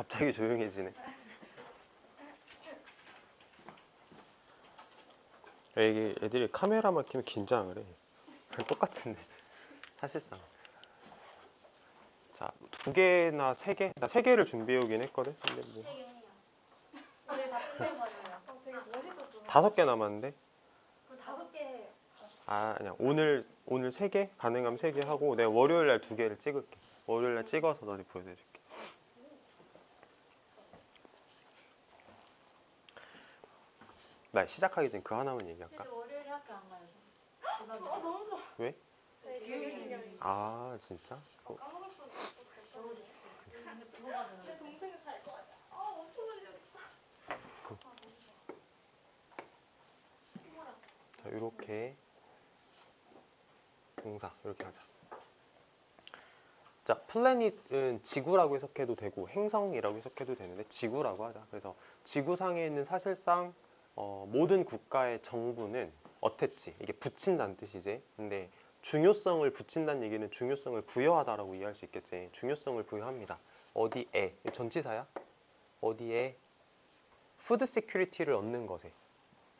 갑자기 조용해지네. 이게 애들이 카메라만 켜면 긴장을 해. 똑같은데 사실상. 자, 2개나 3개? 나 3개를 준비해 오긴 했거든. 근데 뭐 3개 다 끝내버려요. 되게 멋있었어. 5개 남았는데. 그럼 5개. 아니야. 오늘 3개? 가능하면 3개 하고 내가 월요일 날 2개를 찍을게. 월요일 날 찍어서 너희 보여드릴게. 나 시작하기 전에 그 하나만 얘기할까? 근데 월요일에 학교 안 가요. 대박이다. 너무 좋아. 왜? 교육기념일. 아 진짜? 까먹을 뻔했어. 너무 좋지. 그거 가잖아. 내 동생은 갈 거 같아. 엄청 걸렸다. 자, 이렇게 동사 이렇게 하자. 자, 플래닛은 지구라고 해석해도 되고 행성이라고 해석해도 되는데 지구라고 하자. 그래서 지구상에 있는 사실상 모든 국가의 정부는 어땠지? 이게 붙인다는 뜻이지. 근데 중요성을 붙인다는 얘기는 중요성을 부여하다라고 이해할 수 있겠지. 중요성을 부여합니다. 어디에? 전치사야? 어디에? 푸드 시큐리티를 얻는 것에.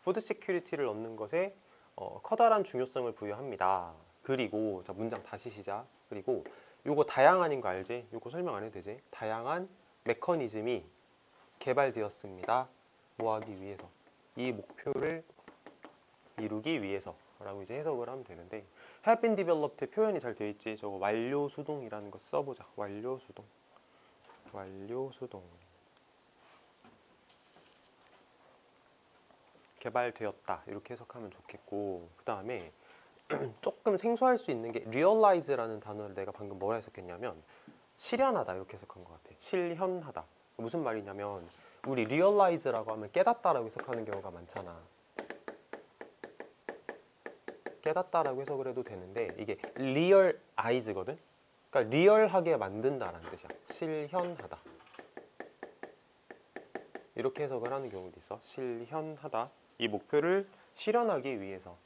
푸드 시큐리티를 얻는 것에 커다란 중요성을 부여합니다. 그리고 자, 문장 다시 시작. 그리고 요거 다양한인 거 알지? 요거 설명 안 해도 되지? 다양한 메커니즘이 개발되었습니다. 뭐 하기 위해서? 이 목표를 이루기 위해서 라고 이제 해석을 하면 되는데 have been developed 표현이 잘 되어 있지. 저거 완료 수동이라는 거 써보자. 완료 수동. 완료 수동. 개발되었다 이렇게 해석하면 좋겠고, 그 다음에 조금 생소할 수 있는 게 realize라는 단어를 내가 방금 뭐라 해석했냐면 실현하다 이렇게 해석한 것 같아. 실현하다. 무슨 말이냐면 우리 realize라고 하면 깨닫다라고 해석하는 경우가 많잖아. 깨닫다라고 해석을 해도 되는데 이게 realize거든. 그러니까 리얼하게 만든다라는 뜻이야. 실현하다. 이렇게 해석을 하는 경우도 있어. 실현하다. 이 목표를 실현하기 위해서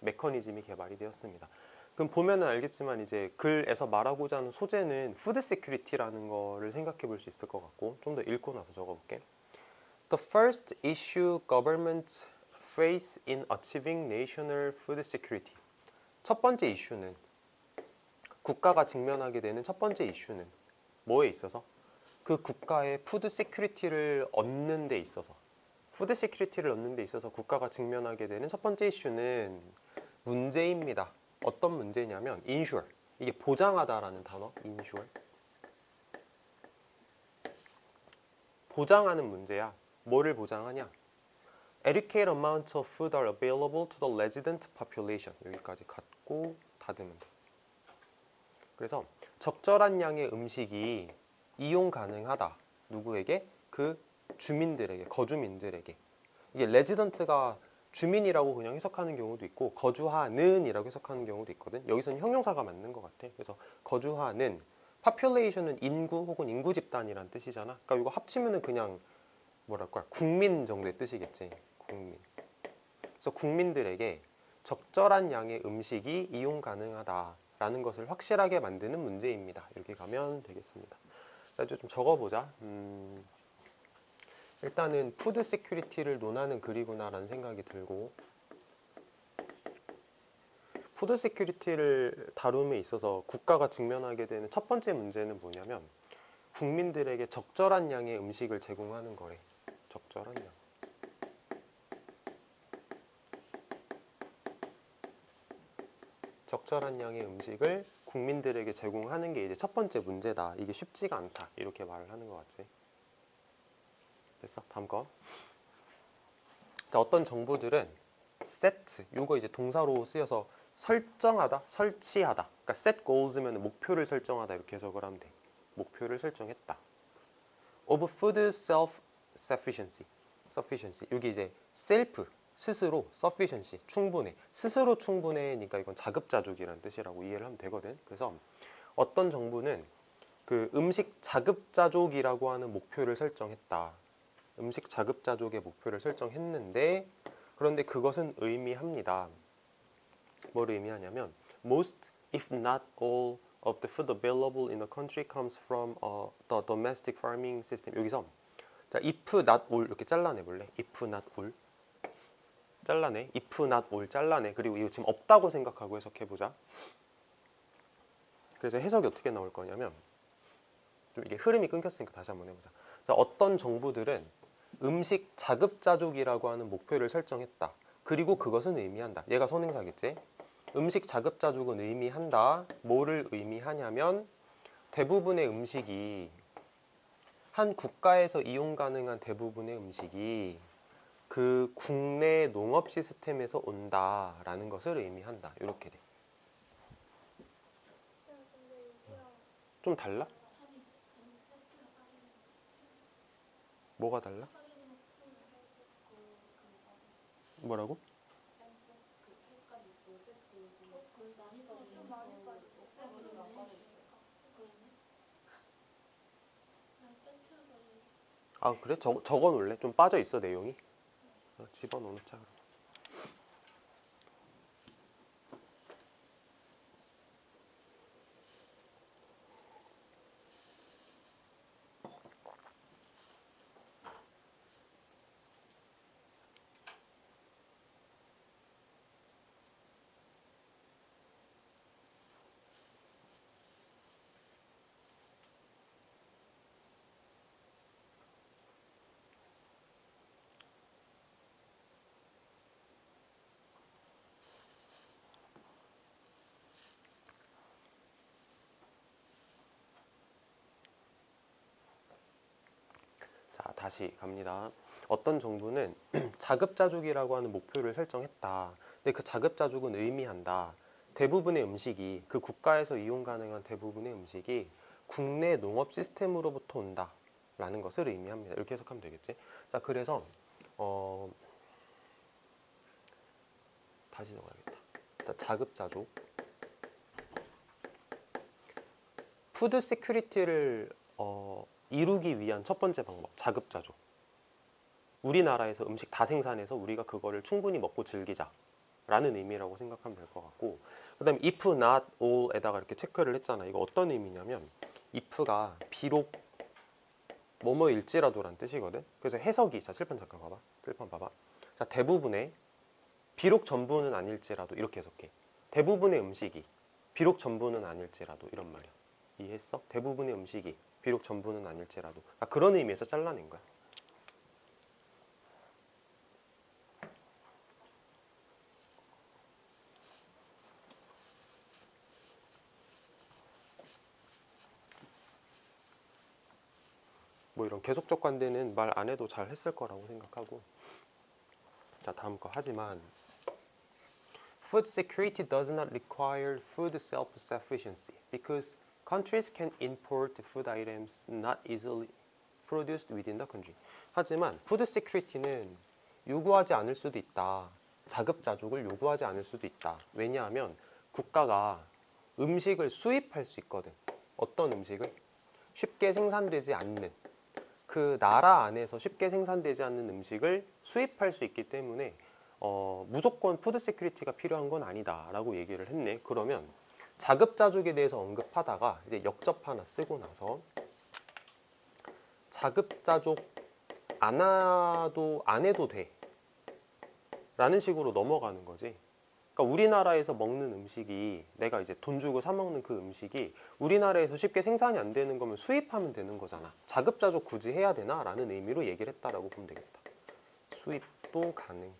메커니즘이 개발이 되었습니다. 그럼 보면은 알겠지만 이제 글에서 말하고자 하는 소재는 푸드 시큐리티라는 거를 생각해 볼 수 있을 것 같고, 좀 더 읽고 나서 적어볼게. The first issue governments face in achieving national food security. 첫 번째 이슈는, 국가가 직면하게 되는 첫 번째 이슈는 뭐에 있어서? 그 국가의 푸드 시큐리티를 얻는 데 있어서, 푸드 시큐리티를 얻는 데 있어서 국가가 직면하게 되는 첫 번째 이슈는 문제입니다. 어떤 문제냐면 ensure. 이게 보장하다라는 단어. ensure. 보장하는 문제야. 뭐를 보장하냐? Adequate amount of food are available to the resident population. 여기까지 갖고 닫으면 돼. 그래서 적절한 양의 음식이 이용 가능하다. 누구에게? 그 주민들에게, 거주민들에게. 이게 레지던트가 주민이라고 그냥 해석하는 경우도 있고 거주하는 이라고 해석하는 경우도 있거든. 여기서는 형용사가 맞는 것 같아. 그래서 거주하는, population은 인구 혹은 인구 집단이란 뜻이잖아. 그러니까 이거 합치면은 그냥 뭐랄까, 국민 정도의 뜻이겠지. 국민. 그래서 국민들에게 적절한 양의 음식이 이용 가능하다라는 것을 확실하게 만드는 문제입니다. 이렇게 가면 되겠습니다. 좀 적어보자. 일단은 푸드 시큐리티를 논하는 글이구나라는 생각이 들고, 푸드 시큐리티를 다룸에 있어서 국가가 직면하게 되는 첫 번째 문제는 뭐냐면 국민들에게 적절한 양의 음식을 제공하는 거래. 적절한 양. 적절한 양의 음식을 국민들에게 제공하는 게 이제 첫 번째 문제다. 이게 쉽지가 않다. 이렇게 말을 하는 것 같지. 됐어? 다음 거. 자, 어떤 정부들은 set, 요거 이제 동사로 쓰여서 설정하다, 설치하다. 그러니까 set goals면 목표를 설정하다 이렇게 해석을 하면 돼. 목표를 설정했다. of food self-sufficiency. sufficiency. 여기 이제 self, 스스로, sufficiency, 충분해. 스스로 충분해니까 이건 자급자족이라는 뜻이라고 이해를 하면 되거든. 그래서 어떤 정부는 그 음식 자급자족이라고 하는 목표를 설정했다. 음식 자급자족의 목표를 설정했는데, 그런데 그것은 의미합니다. 뭘 의미하냐면 most, if not all of the food available in the country comes from the domestic farming system. 여기서 자, if not all 이렇게 잘라내 볼래? if not all 잘라내. if not all 잘라내. 그리고 이거 지금 없다고 생각하고 해석해 보자. 그래서 해석이 어떻게 나올 거냐면 좀 이게 흐름이 끊겼으니까 다시 한번 해보자. 자, 어떤 정부들은 음식 자급자족이라고 하는 목표를 설정했다. 그리고 그것은 의미한다. 얘가 선행사겠지? 음식 자급자족은 의미한다. 뭐를 의미하냐면 대부분의 음식이 한 국가에서 이용 가능한 대부분의 음식이 그 국내 농업 시스템에서 온다라는 것을 의미한다. 이렇게 돼. 좀 달라? 뭐가 달라? 뭐라고? 아 그래? 적어 놓을래? 좀 빠져 있어 내용이. 집어넣자. 자, 다시 갑니다. 어떤 정부는 자급자족이라고 하는 목표를 설정했다. 근데 그 자급자족은 의미한다. 대부분의 음식이 그 국가에서 이용 가능한 대부분의 음식이 국내 농업 시스템으로부터 온다. 라는 것을 의미합니다. 이렇게 해석하면 되겠지. 자, 그래서 다시 적어야겠다. 자, 자급자족. 푸드 시큐리티를 이루기 위한 첫 번째 방법, 자급자족. 우리나라에서 음식 다 생산해서 우리가 그거를 충분히 먹고 즐기자 라는 의미라고 생각하면 될 것 같고, 그 다음에 if not all에다가 이렇게 체크를 했잖아. 이거 어떤 의미냐면 if가 비록 뭐뭐일지라도 란 뜻이거든. 그래서 해석이, 자 칠판 잠깐 봐봐. 칠판 봐봐. 자, 대부분의, 비록 전부는 아닐지라도 이렇게 해석해. 대부분의 음식이 비록 전부는 아닐지라도 이런 말이야. 이해했어? 대부분의 음식이 비록 전부는 아닐지라도. 그런 의미에서 잘라낸 거야. 뭐 이런 계속적 관대는 말 안 해도 잘 했을 거라고 생각하고. 자, 다음 거. 하지만 food security does not require food self-sufficiency because countries can import food items not easily produced within the country. 하지만 food security는 요구하지 않을 수도 있다. 자급자족을 요구하지 않을 수도 있다. 왜냐하면 국가가 음식을 수입할 수 있거든. 어떤 음식을? 쉽게 생산되지 않는, 그 나라 안에서 쉽게 생산되지 않는 음식을 수입할 수 있기 때문에 무조건 푸드 세큐리티가 필요한 건 아니다 라고 얘기를 했네. 그러면 자급자족에 대해서 언급하다가 이제 역접 하나 쓰고 나서 자급자족 안 해도 돼 라는 식으로 넘어가는 거지. 그러니까 우리나라에서 먹는 음식이, 내가 이제 돈 주고 사 먹는 그 음식이 우리나라에서 쉽게 생산이 안 되는 거면 수입하면 되는 거잖아. 자급자족 굳이 해야 되나? 라는 의미로 얘기를 했다라고 보면 되겠다. 수입도 가능.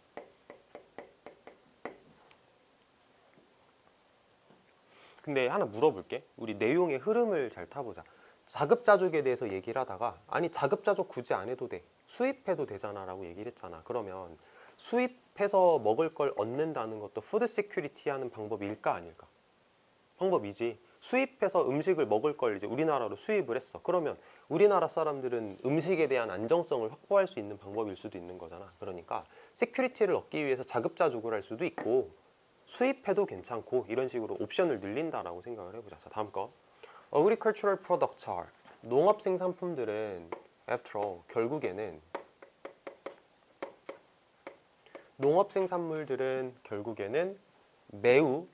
근데 하나 물어볼게. 우리 내용의 흐름을 잘 타보자. 자급자족에 대해서 얘기를 하다가 아니 자급자족 굳이 안 해도 돼. 수입해도 되잖아 라고 얘기를 했잖아. 그러면 수입해서 먹을 걸 얻는다는 것도 푸드 시큐리티 하는 방법일까 아닐까? 방법이지. 수입해서 음식을 먹을 걸 이제 우리나라로 수입을 했어. 그러면 우리나라 사람들은 음식에 대한 안정성을 확보할 수 있는 방법일 수도 있는 거잖아. 그러니까 시큐리티를 얻기 위해서 자급자족을 할 수도 있고 수입해도 괜찮고 이런 식으로 옵션을 늘린다라고 생각을 해보자. 자, 다음 거. Agricultural products are. 농업 생산품들은 after all, 결국에는 농업 생산물들은 결국에는 매우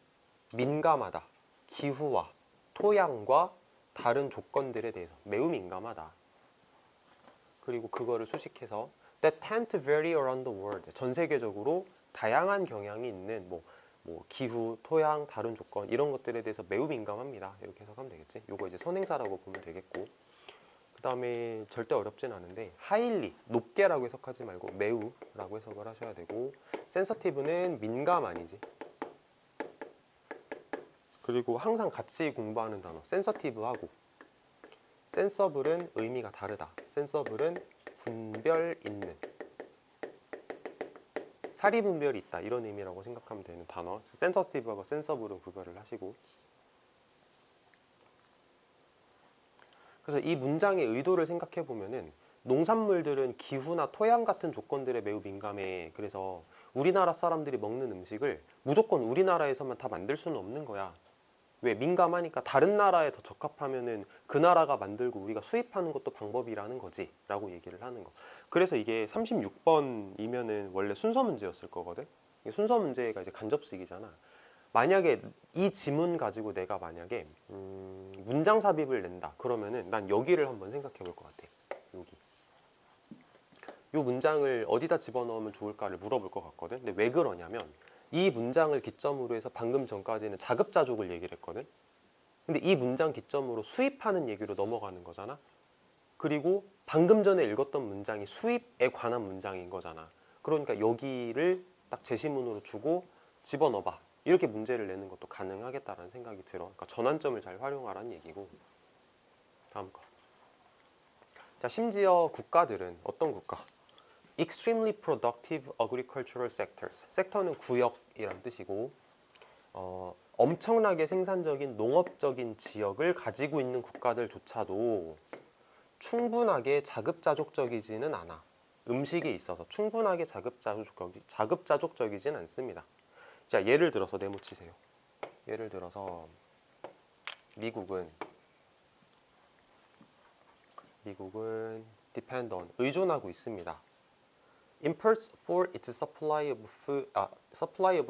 민감하다. 기후와 토양과 다른 조건들에 대해서 매우 민감하다. 그리고 그거를 수식해서 that tend to vary around the world. 전 세계적으로 다양한 경향이 있는 뭐 기후, 토양, 다른 조건 이런 것들에 대해서 매우 민감합니다. 이렇게 해석하면 되겠지. 요거 이제 선행사라고 보면 되겠고, 그 다음에 절대 어렵진 않은데 highly, 높게라고 해석하지 말고 매우라고 해석을 하셔야 되고, sensitive는 민감 아니지. 그리고 항상 같이 공부하는 단어 sensitive하고 sensible은 의미가 다르다. sensible은 분별 있는, 사리 분별이 있다 이런 의미라고 생각하면 되는 단어. sensitive하고 sensible은 구별을 하시고. 그래서 이 문장의 의도를 생각해 보면은 농산물들은 기후나 토양 같은 조건들에 매우 민감해. 그래서 우리나라 사람들이 먹는 음식을 무조건 우리나라에서만 다 만들 수는 없는 거야. 왜? 민감하니까 다른 나라에 더 적합하면은 그 나라가 만들고 우리가 수입하는 것도 방법이라는 거지 라고 얘기를 하는 거. 그래서 이게 36번이면은 원래 순서 문제였을 거거든. 순서 문제가 이제 간접식이잖아. 만약에 이 지문 가지고 내가 만약에 문장 삽입을 낸다 그러면은 난 여기를 한번 생각해 볼 것 같아. 여기 이 문장을 어디다 집어넣으면 좋을까를 물어볼 것 같거든. 근데 왜 그러냐면 이 문장을 기점으로 해서 방금 전까지는 자급자족을 얘기를 했거든. 근데 이 문장 기점으로 수입하는 얘기로 넘어가는 거잖아. 그리고 방금 전에 읽었던 문장이 수입에 관한 문장인 거잖아. 그러니까 여기를 딱 제시문으로 주고 집어넣어봐 이렇게 문제를 내는 것도 가능하겠다라는 생각이 들어. 그러니까 전환점을 잘 활용하라는 얘기고. 다음 거. 자, 심지어 국가들은 어떤 국가? Extremely productive agricultural sectors. 섹터는 구역이란 뜻이고, 엄청나게 생산적인 농업적인 지역을 가지고 있는 국가들조차도 충분하게 자급자족적이지는 않아. 음식에 있어서 충분하게 자급자족적이진 않습니다. 자, 예를 들어서 네모치세요. 예를 들어서 미국은 depend on, 의존하고 있습니다. Imports for its supply of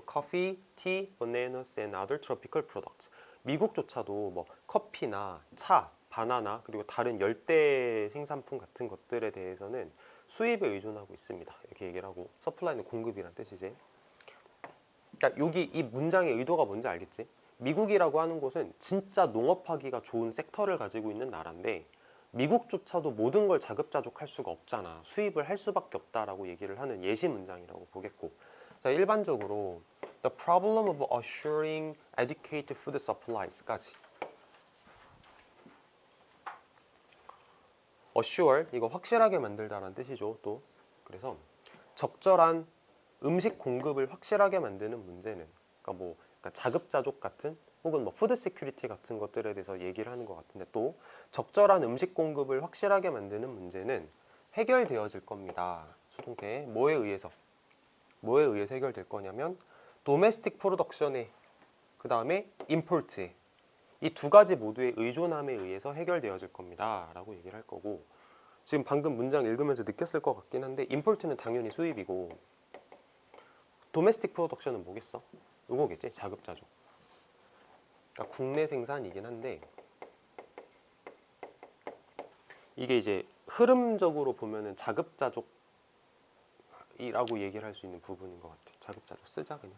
coffee, tea, bananas and other tropical products. 미국조차도 뭐 커피나 차, 바나나 그리고 다른 열대 생산품 같은 것들에 대해서는 수입에 의존하고 있습니다. 이렇게 얘기를 하고, supply는 공급이란 뜻이지. 그러니까 여기 이 문장의 의도가 뭔지 알겠지? 미국이라고 하는 곳은 진짜 농업하기가 좋은 섹터를 가지고 있는 나라인데 미국조차도 모든 걸 자급자족할 수가 없잖아. 수입을 할 수밖에 없다라고 얘기를 하는 예시 문장이라고 보겠고. 자, 일반적으로 The problem of assuring adequate food supplies까지. assure, 이거 확실하게 만들다라는 뜻이죠. 또 그래서 적절한 음식 공급을 확실하게 만드는 문제는, 그러니까 자급자족 같은 혹은 뭐 푸드 시큐리티 같은 것들에 대해서 얘기를 하는 것 같은데, 또 적절한 음식 공급을 확실하게 만드는 문제는 해결되어질 겁니다. 수동태 뭐에 의해서 해결될 거냐면 도메스틱 프로덕션에, 그 다음에 임포트에, 이 두 가지 모두의 의존함에 의해서 해결되어질 겁니다 라고 얘기를 할 거고, 지금 방금 문장 읽으면서 느꼈을 것 같긴 한데 임포트는 당연히 수입이고 도메스틱 프로덕션은 뭐겠어? 이거겠지, 자급자족. 그러니까 국내 생산이긴 한데 이게 이제 흐름적으로 보면은 자급자족이라고 얘기를 할 수 있는 부분인 것 같아. 자급자족 쓰자 그냥.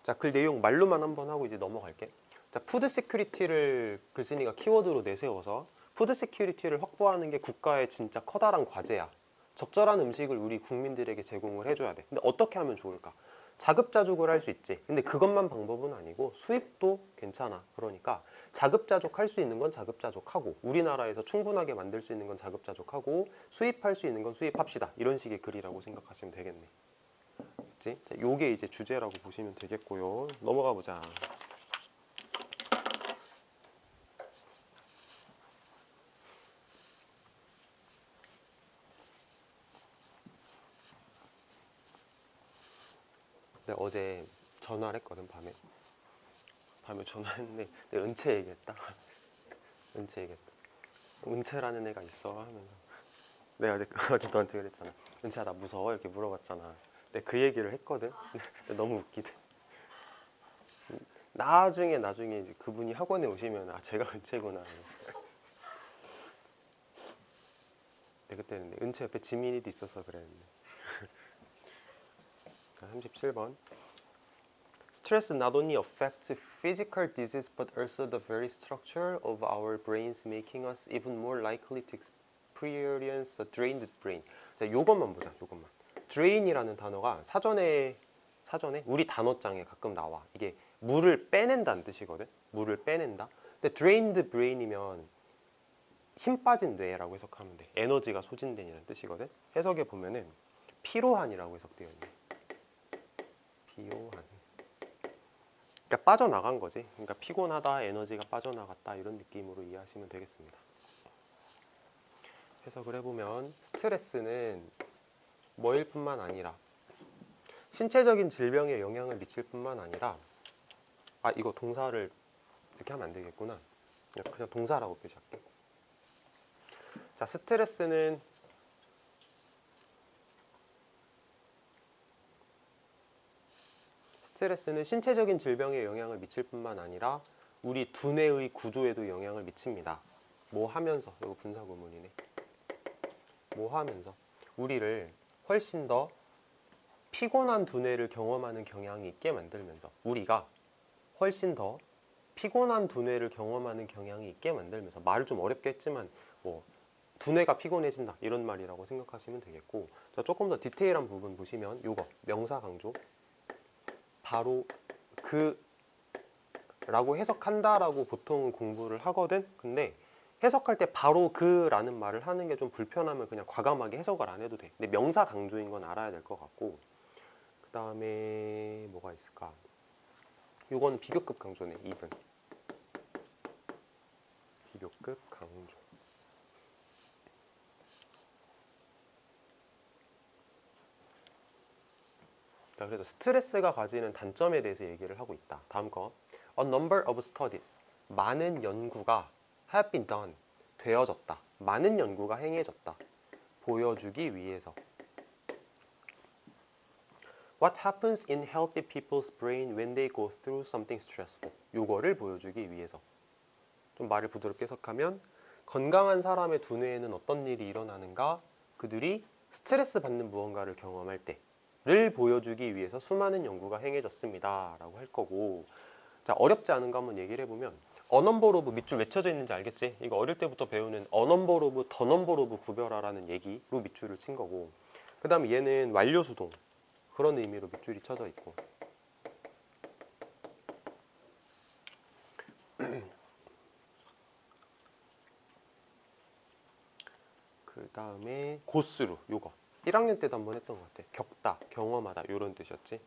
자, 글 내용 말로만 한번 하고 이제 넘어갈게. 자, 푸드 시큐리티를 글쓴이가 키워드로 내세워서 푸드 시큐리티를 확보하는 게 국가의 진짜 커다란 과제야. 적절한 음식을 우리 국민들에게 제공을 해줘야 돼. 근데 어떻게 하면 좋을까? 자급자족을 할 수 있지. 근데 그것만 방법은 아니고 수입도 괜찮아. 그러니까 자급자족할 수 있는 건 자급자족하고, 우리나라에서 충분하게 만들 수 있는 건 자급자족하고, 수입할 수 있는 건 수입합시다. 이런 식의 글이라고 생각하시면 되겠네. 그치? 자, 요게 이제 주제라고 보시면 되겠고요. 넘어가 보자. 내가 어제 전화를 했거든. 밤에 전화했는데 내가 은채 얘기했다. 은채 얘기했다. 은채라는 애가 있어 하면서 내가 어제 너한테 그랬잖아. 은채야 나 무서워? 이렇게 물어봤잖아. 근데 그 얘기를 했거든. 근데 너무 웃기대. 나중에 이제 그분이 학원에 오시면 아 제가 은채구나. 네, 그때는 은채 옆에 지민이도 있어서 그랬는데. 37번. Stress not only affects physical disease but also the very structure of our brains, making us even more likely to experience a drained brain. 자, 요것만 보자. 요것만. drain이라는 단어가 사전에 우리 단어장에 가끔 나와. 이게 물을 빼낸다는 뜻이거든. 물을 빼낸다. 근데 drained brain이면 힘 빠진 뇌라고 해석하면 돼. 에너지가 소진된이라는 뜻이거든. 해석에 보면은 피로한이라고 해석되어 있네. 피로한. 그러니까 빠져나간 거지. 그러니까 피곤하다, 에너지가 빠져나갔다 이런 느낌으로 이해하시면 되겠습니다. 해석을 해보면 스트레스는 뭐일 뿐만 아니라 신체적인 질병에 영향을 미칠 뿐만 아니라 아 이거 동사를 이렇게 하면 안 되겠구나. 그냥 동사라고 표시할게. 자, 스트레스는 신체적인 질병에 영향을 미칠 뿐만 아니라 우리 두뇌의 구조에도 영향을 미칩니다. 뭐 하면서? 이거 분사구문이네. 뭐 하면서? 우리를 훨씬 더 피곤한 두뇌를 경험하는 경향이 있게 만들면서 우리가 훨씬 더 피곤한 두뇌를 경험하는 경향이 있게 만들면서 말을 좀 어렵게 했지만 뭐 두뇌가 피곤해진다 이런 말이라고 생각하시면 되겠고 자, 조금 더 디테일한 부분 보시면 요거 명사 강조 바로 그 라고 해석한다라고 보통은 공부를 하거든. 근데 해석할 때 바로 그라는 말을 하는 게 좀 불편하면 그냥 과감하게 해석을 안 해도 돼. 근데 명사 강조인 건 알아야 될 것 같고 그 다음에 뭐가 있을까? 요건 비교급 강조네. even 비교급 강조. 자, 그래서 스트레스가 가지는 단점에 대해서 얘기를 하고 있다. 다음 거. A number of studies. 많은 연구가 have been done. 되어졌다. 많은 연구가 행해졌다. 보여주기 위해서. What happens in healthy people's brain when they go through something stressful. 요거를 보여주기 위해서. 좀 말을 부드럽게 해석하면 건강한 사람의 두뇌에는 어떤 일이 일어나는가? 그들이 스트레스 받는 무언가를 경험할 때를 보여주기 위해서 수많은 연구가 행해졌습니다. 라고 할 거고 자 어렵지 않은 거 한번 얘기를 해보면 어넘버 오브 밑줄 맺혀져 있는지 알겠지? 이거 어릴 때부터 배우는 어넘버 오브 더넘버 오브 구별하라는 얘기로 밑줄을 친 거고 그 다음에 얘는 완료수동 그런 의미로 밑줄이 쳐져 있고 그 다음에 고스루 요거 1학년 때도 한번 했던 것 같아. 겪다, 경험하다 이런 뜻이었지.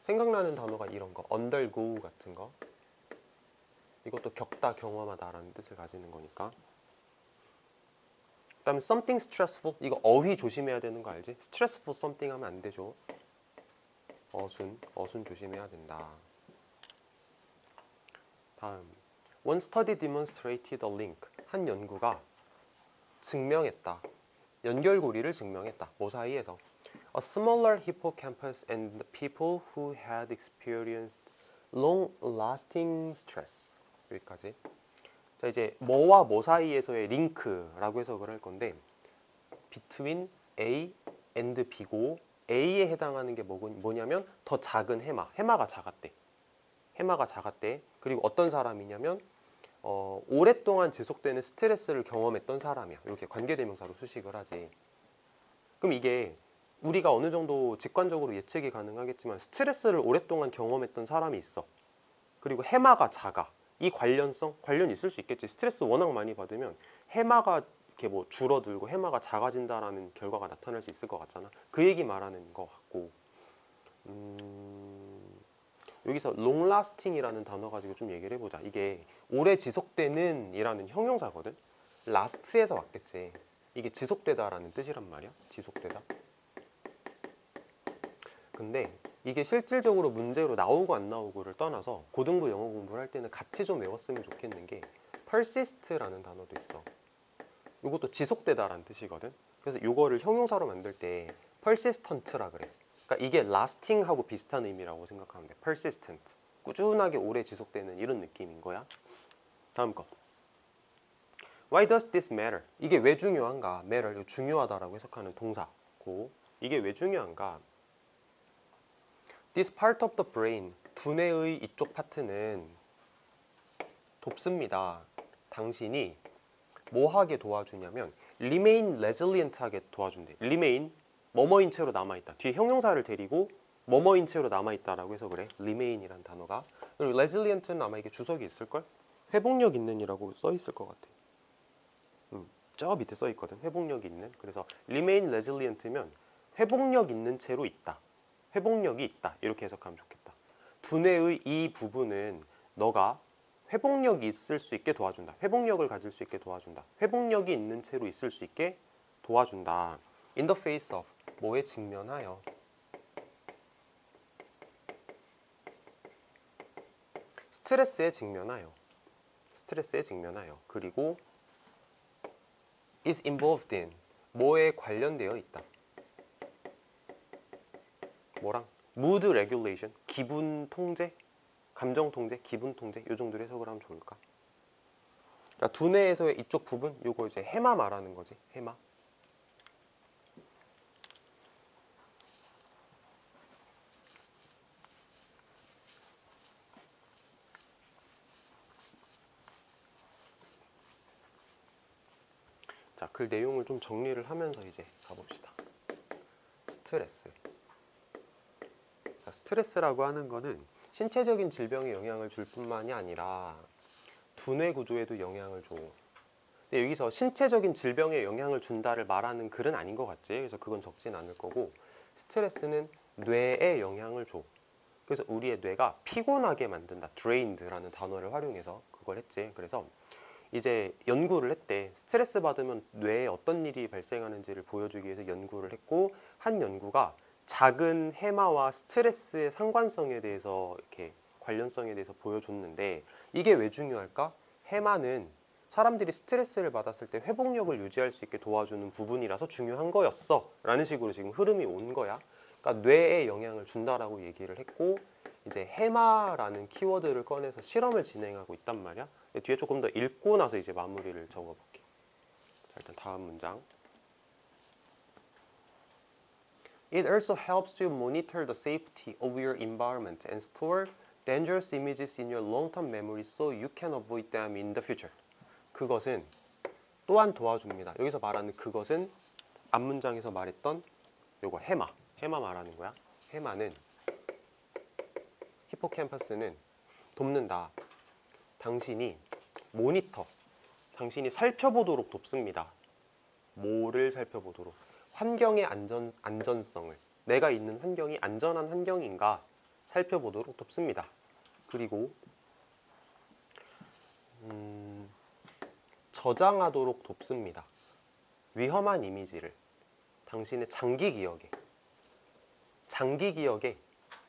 생각나는 단어가 이런 거 undergo 같은 거 이것도 겪다, 경험하다라는 뜻을 가지는 거니까. 그 다음에 something stressful 이거 어휘 조심해야 되는 거 알지? stressful something 하면 안 되죠. 어순 조심해야 된다. 다음 One study demonstrated a link 한 연구가 증명했다. 연결고리를 증명했다. 뭐 사이에서? A smaller hippocampus and the people who had experienced long-lasting stress. 여기까지. 자 이제 뭐와 뭐 사이에서의 링크라고 해석을 할 건데 between A and B고 A에 해당하는 게 뭐냐면 더 작은 해마가 작았대. 해마가 작았대. 그리고 어떤 사람이냐면 오랫동안 지속되는 스트레스를 경험했던 사람이야. 이렇게 관계대명사로 수식을 하지. 그럼 이게 우리가 어느 정도 직관적으로 예측이 가능하겠지만 스트레스를 오랫동안 경험했던 사람이 있어. 그리고 해마가 작아. 이 관련이 있을 수 있겠지. 스트레스 워낙 많이 받으면 해마가 이렇게 뭐 줄어들고 해마가 작아진다라는 결과가 나타날 수 있을 것 같잖아. 그 얘기 말하는 것 같고 여기서 long lasting이라는 단어 가지고 좀 얘기를 해보자. 이게 오래 지속되는 이라는 형용사거든. last에서 왔겠지. 이게 지속되다라는 뜻이란 말이야. 지속되다. 근데 이게 실질적으로 문제로 나오고 안 나오고를 떠나서 고등부 영어 공부를 할 때는 같이 좀 외웠으면 좋겠는 게 persist라는 단어도 있어. 이것도 지속되다라는 뜻이거든. 그래서 이거를 형용사로 만들 때 persistent라 그래. 그러니까 이게 lasting하고 비슷한 의미라고 생각하면 돼. persistent. 꾸준하게 오래 지속되는 이런 느낌인 거야. 다음 거. Why does this matter? 이게 왜 중요한가? matter, 이거 중요하다라고 해석하는 동사고, 이게 왜 중요한가? This part of the brain, 두뇌의 이쪽 파트는 돕습니다. 당신이 뭐 하게 도와주냐면 remain resilient 하게 도와준대. remain, 뭐뭐인 채로 남아있다. 뒤에 형용사를 데리고 뭐뭐인 채로 남아있다라고 해서 그래. remain이란 단어가. 그리고 resilient는 아마 이게 주석이 있을걸? 회복력 있는이라고 써있을 것 같아. 저 밑에 써있거든. 회복력 있는. 그래서 remain resilient면 회복력 있는 채로 있다. 회복력이 있다. 이렇게 해석하면 좋겠다. 두뇌의 이 부분은 너가 회복력이 있을 수 있게 도와준다. 회복력을 가질 수 있게 도와준다. 회복력이 있는 채로 있을 수 있게 도와준다. In the face of, 뭐에 직면하여. 스트레스에 직면하여. 스트레스에 직면하여. 그리고 is involved in, 뭐에 관련되어 있다. 뭐랑? mood regulation, 기분 통제, 감정 통제, 기분 통제, 요 정도로 해석을 하면 좋을까? 그러니까 두뇌에서의 이쪽 부분, 요거 이제 해마 말하는 거지. 해마. 자, 그 내용을 좀 정리를 하면서 이제 가봅시다. 스트레스. 자, 스트레스라고 하는 거는 신체적인 질병에 영향을 줄 뿐만이 아니라 두뇌 구조에도 영향을 줘. 근데 여기서 신체적인 질병에 영향을 준다를 말하는 글은 아닌 것 같지? 그래서 그건 적진 않을 거고, 스트레스는 뇌에 영향을 줘. 그래서 우리의 뇌가 피곤하게 만든다. drained라는 단어를 활용해서 그걸 했지. 그래서 이제 연구를 했대. 스트레스 받으면 뇌에 어떤 일이 발생하는지를 보여주기 위해서 연구를 했고, 한 연구가 작은 해마와 스트레스의 상관성에 대해서 이렇게 관련성에 대해서 보여줬는데, 이게 왜 중요할까? 해마는 사람들이 스트레스를 받았을 때 회복력을 유지할 수 있게 도와주는 부분이라서 중요한 거였어 라는 식으로 지금 흐름이 온 거야. 그러니까 뇌에 영향을 준다라고 얘기를 했고, 이제 해마라는 키워드를 꺼내서 실험을 진행하고 있단 말이야. 뒤에 조금 더 읽고 나서 이제 마무리를 적어볼게. 자, 일단 다음 문장. It also helps you monitor the safety of your environment and store dangerous images in your long-term memory so you can avoid them in the future. 그것은 또한 도와줍니다. 여기서 말하는 그것은 앞문장에서 말했던 요거 해마. 해마 말하는 거야. 해마는, 히포캠퍼스는 돕는다. 당신이 모니터, 당신이 살펴보도록 돕습니다. 뭐를 살펴보도록? 환경의 안전성을, 내가 있는 환경이 안전한 환경인가 살펴보도록 돕습니다. 그리고 저장하도록 돕습니다. 위험한 이미지를 당신의 장기 기억에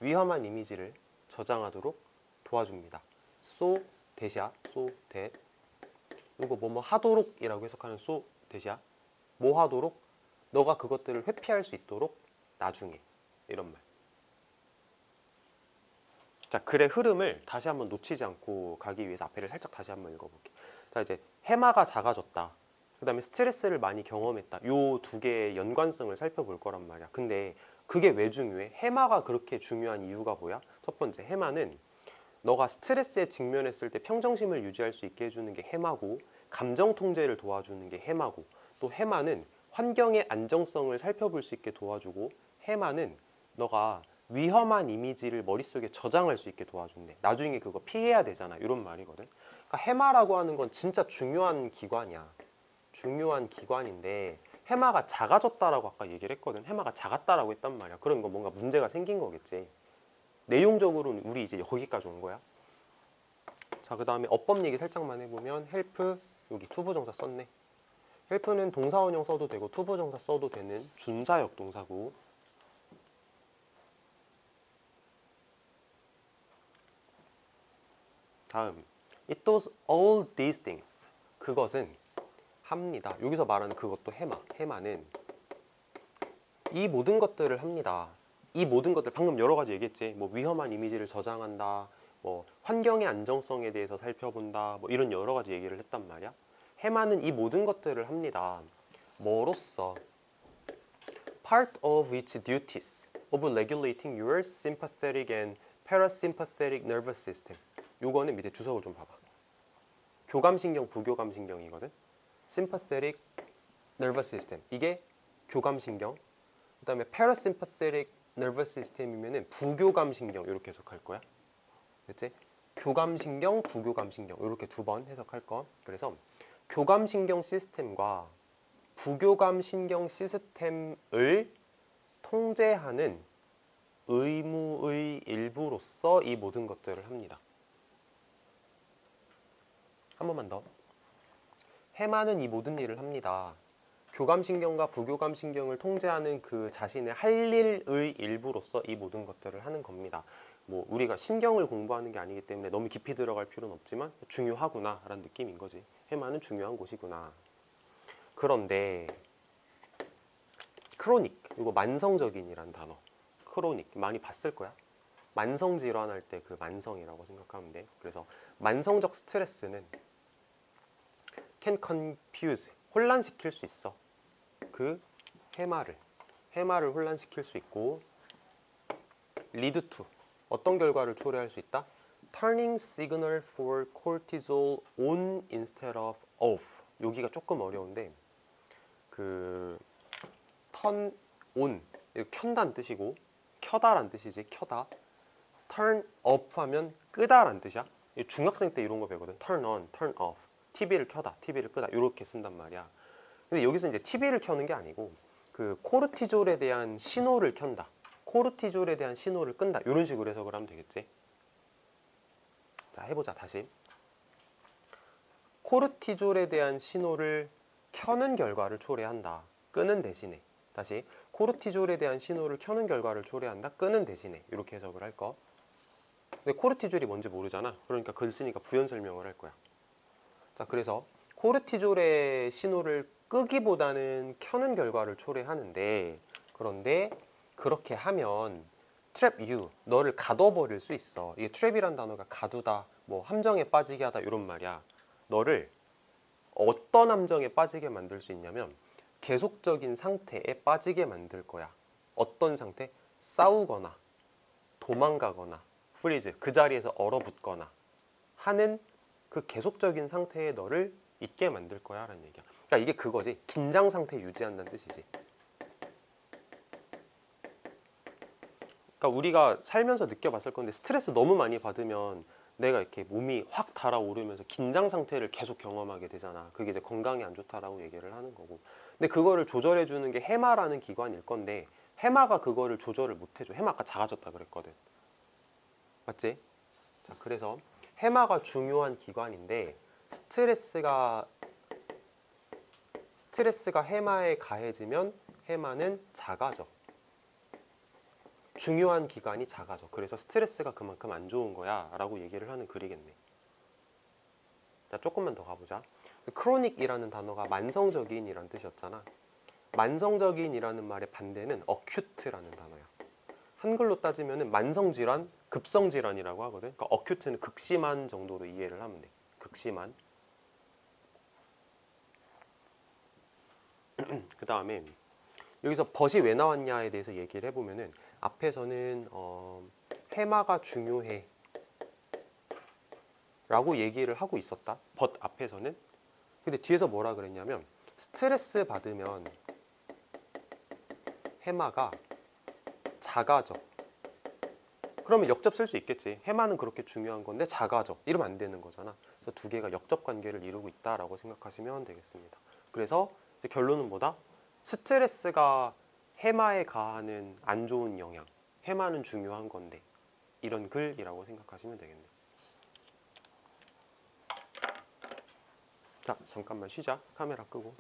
위험한 이미지를 저장하도록 도와줍니다. so 대시야, so that. 이거 뭐뭐 하도록이라고 해석하는 so 대시야. 뭐 하도록? 너가 그것들을 회피할 수 있도록 나중에. 이런 말. 자, 글의 흐름을 다시 한번 놓치지 않고 가기 위해서 앞에를 살짝 다시 한번 읽어볼게. 자, 이제 해마가 작아졌다. 그 다음에 스트레스를 많이 경험했다. 요 두 개의 연관성을 살펴볼 거란 말이야. 근데 그게 왜 중요해? 해마가 그렇게 중요한 이유가 뭐야? 첫 번째, 해마는 너가 스트레스에 직면했을 때 평정심을 유지할 수 있게 해주는 게 해마고, 감정 통제를 도와주는 게 해마고, 또 해마는 환경의 안정성을 살펴볼 수 있게 도와주고, 해마는 너가 위험한 이미지를 머릿속에 저장할 수 있게 도와준대. 나중에 그거 피해야 되잖아. 이런 말이거든. 그러니까 해마라고 하는 건 진짜 중요한 기관이야. 중요한 기관인데 해마가 작아졌다라고 아까 얘기를 했거든. 해마가 작았다라고 했단 말이야. 그런 거 뭔가 문제가 생긴 거겠지. 내용적으로는 우리 이제 여기까지 온 거야. 자, 그 다음에 어법 얘기 살짝만 해보면 help, 여기 투부정사 썼네. help는 동사원형 써도 되고 투부정사 써도 되는 준사역 동사고, 다음 it does all these things. 그것은 합니다. 여기서 말하는 그것도 해마. 해마는 이 모든 것들을 합니다. 이 모든 것들 방금 여러 가지 얘기했지. 뭐 위험한 이미지를 저장한다, 뭐 환경의 안정성에 대해서 살펴본다, 뭐 이런 여러 가지 얘기를 했단 말이야. 해마는 이 모든 것들을 합니다. 뭐로써? Part of its duties of regulating your sympathetic and parasympathetic nervous system. 요거는 밑에 주석을 좀 봐봐. 교감신경, 부교감신경이거든. sympathetic nervous system. 이게 교감신경. 그 다음에 parasympathetic nervous system이면은 부교감신경 이렇게 해석할 거야. 됐지? 교감신경, 부교감신경 이렇게 두 번 해석할 거. 그래서 교감신경 시스템과 부교감신경 시스템을 통제하는 의무의 일부로서 이 모든 것들을 합니다. 한 번만 더. 해마는 이 모든 일을 합니다. 교감신경과 부교감신경을 통제하는 그 자신의 할 일의 일부로서 이 모든 것들을 하는 겁니다. 뭐 우리가 신경을 공부하는 게 아니기 때문에 너무 깊이 들어갈 필요는 없지만 중요하구나 라는 느낌인 거지. 해마는 중요한 곳이구나. 그런데 크로닉, 이거 만성적인이란 단어. 크로닉 많이 봤을 거야. 만성 질환할 때 그 만성이라고 생각하면 돼. 그래서 만성적 스트레스는 can confuse, 혼란시킬 수 있어. 그 해마를 혼란시킬 수 있고 lead to, 어떤 결과를 초래할 수 있다? turning signal for cortisol on instead of off. 여기가 조금 어려운데 그 turn on, 켠다는 뜻이고 켜다란 뜻이지. 켜다. turn off 하면 끄다란 뜻이야. 중학생 때 이런 거 배우거든. turn on, turn off. TV를 켜다, TV를 끄다 이렇게 쓴단 말이야. 근데 여기서 이제 TV를 켜는 게 아니고 그 코르티졸에 대한 신호를 켠다, 코르티졸에 대한 신호를 끈다 이런 식으로 해석을 하면 되겠지. 자, 해보자. 다시. 코르티졸에 대한 신호를 켜는 결과를 초래한다, 끄는 대신에. 다시. 코르티졸에 대한 신호를 켜는 결과를 초래한다, 끄는 대신에. 이렇게 해석을 할 거. 근데 코르티졸이 뭔지 모르잖아. 그러니까 글 쓰니까 부연 설명을 할 거야. 자, 그래서 코르티졸의 신호를 끄기보다는 켜는 결과를 초래하는데, 그런데 그렇게 하면 trap you, 너를 가둬버릴 수 있어. 이게 trap이란 단어가 가두다, 뭐 함정에 빠지게 하다 이런 말이야. 너를 어떤 함정에 빠지게 만들 수 있냐면 계속적인 상태에 빠지게 만들 거야. 어떤 상태? 싸우거나 도망가거나 freeze, 그 자리에서 얼어붙거나 하는 그 계속적인 상태에 너를 있게 만들 거야 라는 얘기야. 그러니까 이게 그거지. 긴장 상태 유지한다는 뜻이지. 그러니까 우리가 살면서 느껴봤을 건데 스트레스 너무 많이 받으면 내가 이렇게 몸이 확 달아오르면서 긴장 상태를 계속 경험하게 되잖아. 그게 이제 건강에 안 좋다라고 얘기를 하는 거고. 근데 그거를 조절해 주는 게 해마라는 기관일 건데 해마가 그거를 조절을 못 해줘. 해마 아까 작아졌다 그랬거든. 맞지? 자, 그래서 해마가 중요한 기관인데 스트레스가 해마에 가해지면 해마는 작아져. 중요한 기관이 작아져. 그래서 스트레스가 그만큼 안 좋은 거야 라고 얘기를 하는 글이겠네. 자, 조금만 더 가보자. 크로닉이라는 단어가 만성적인 이라는 뜻이었잖아. 만성적인 이라는 말의 반대는 어큐트라는 단어야. 한글로 따지면 만성질환, 급성질환이라고 하거든. 그러니까 어큐트는 극심한 정도로 이해를 하면 돼. 극심한. 그 다음에 여기서 벗이 왜 나왔냐에 대해서 얘기를 해보면은 앞에서는 해마가 중요해 라고 얘기를 하고 있었다. 벗 앞에서는. 근데 뒤에서 뭐라 그랬냐면 스트레스 받으면 해마가 작아져. 그러면 역접 쓸 수 있겠지. 해마는 그렇게 중요한 건데 작아져. 이러면 안 되는 거잖아. 그래서 두 개가 역접 관계를 이루고 있다라고 생각하시면 되겠습니다. 그래서 이제 결론은 뭐다? 스트레스가 해마에 가하는 안 좋은 영향. 해마는 중요한 건데 이런 글이라고 생각하시면 되겠네요. 자, 잠깐만 쉬자. 카메라 끄고.